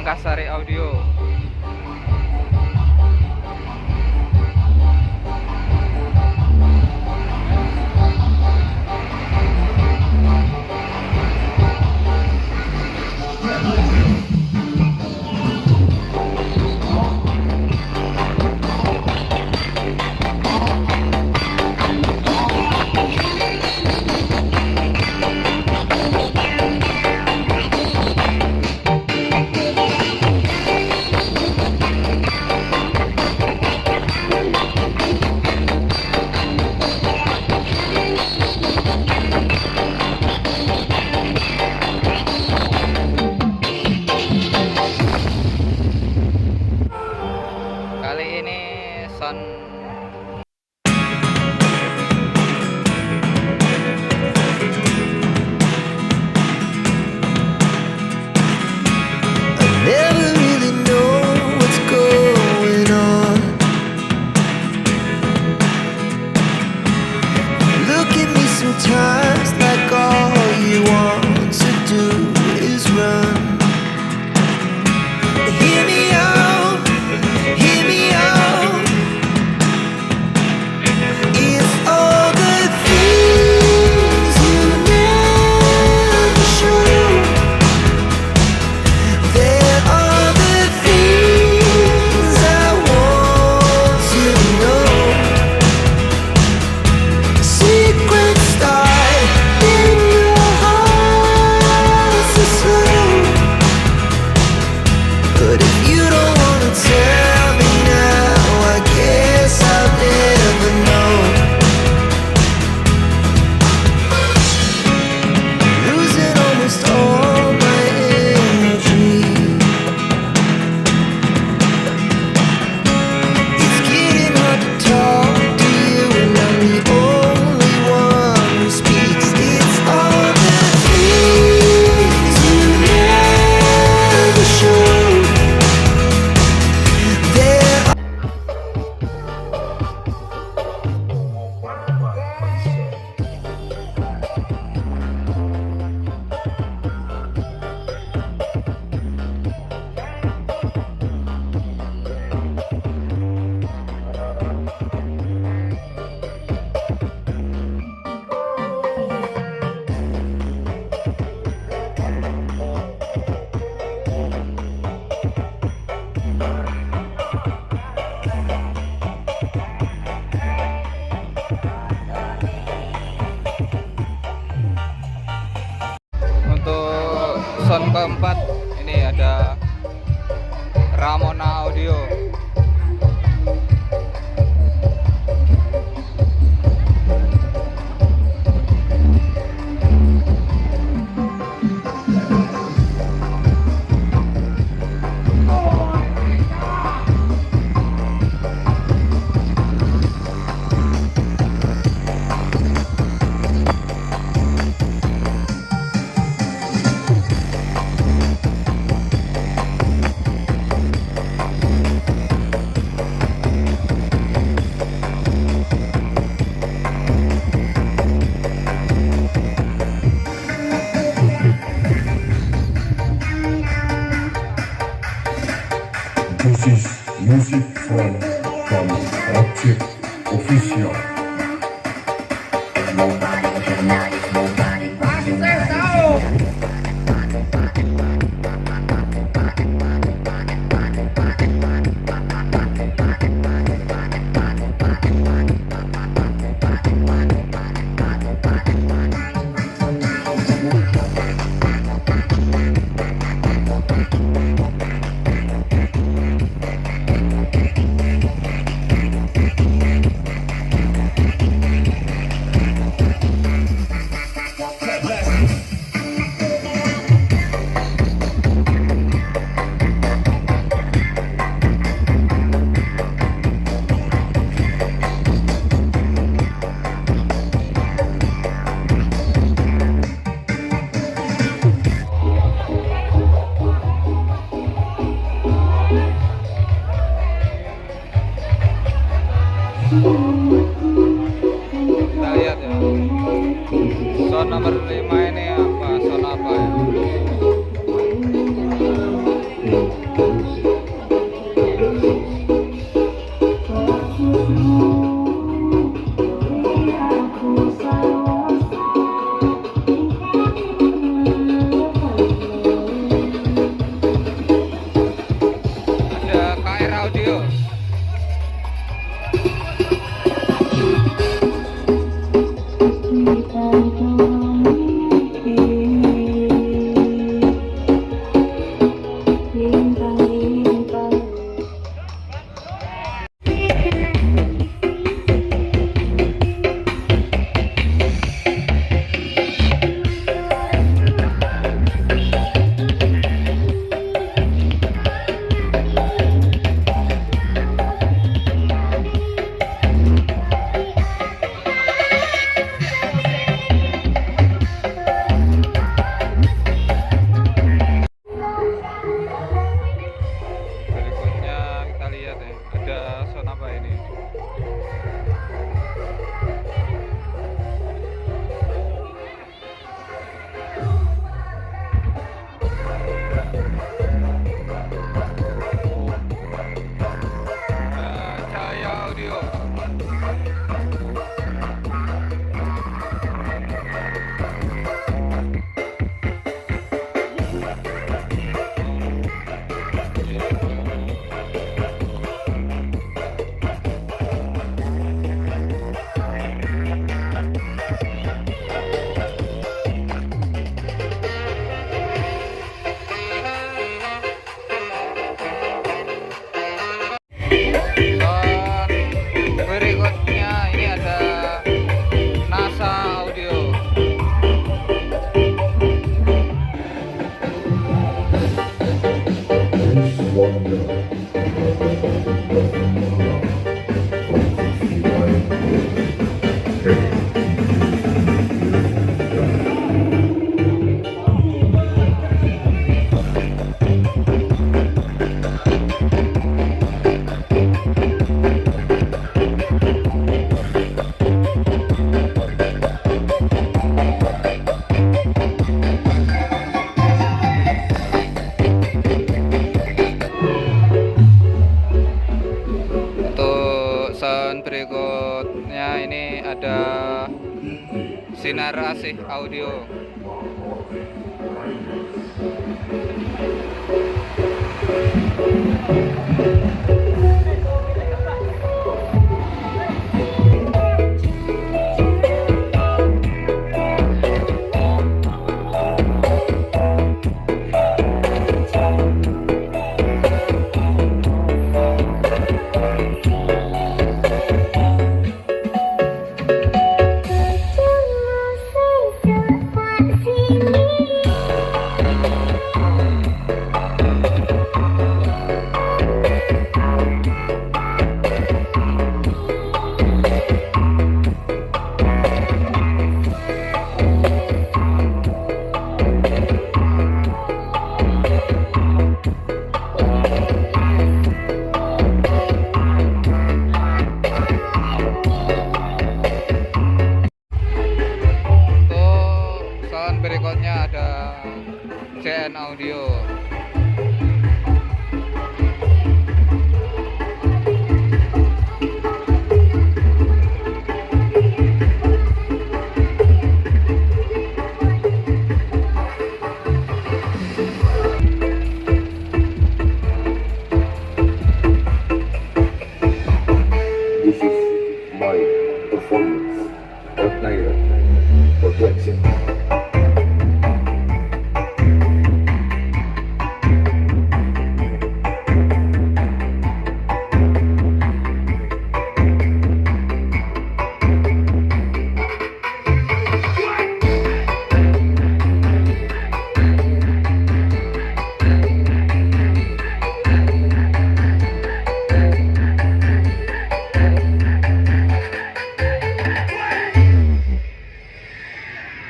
Mangkasari Audio. Kali ini sound Never really know what's going on. Look at me sometimes like all you want to do is run. Hear me out, hear me out. It's all the things you never show. There are the things I want to know. Secrets start in your heart so slow. But if you don't wanna tell me now, I guess I'll never know. Losing almost all my energy. It's getting hard to talk to you, and I'm the only one who speaks. It's all the things you never show. There are untuk sound keempat. Ini ada Ramona Audio. This is music from Horeg Official. Kita lihat ya. Sound nomor 5 ini apa? Sound apa ya? Sinar Asih Audio. Berikutnya ada CN Audio. This is my performance of Naira Production.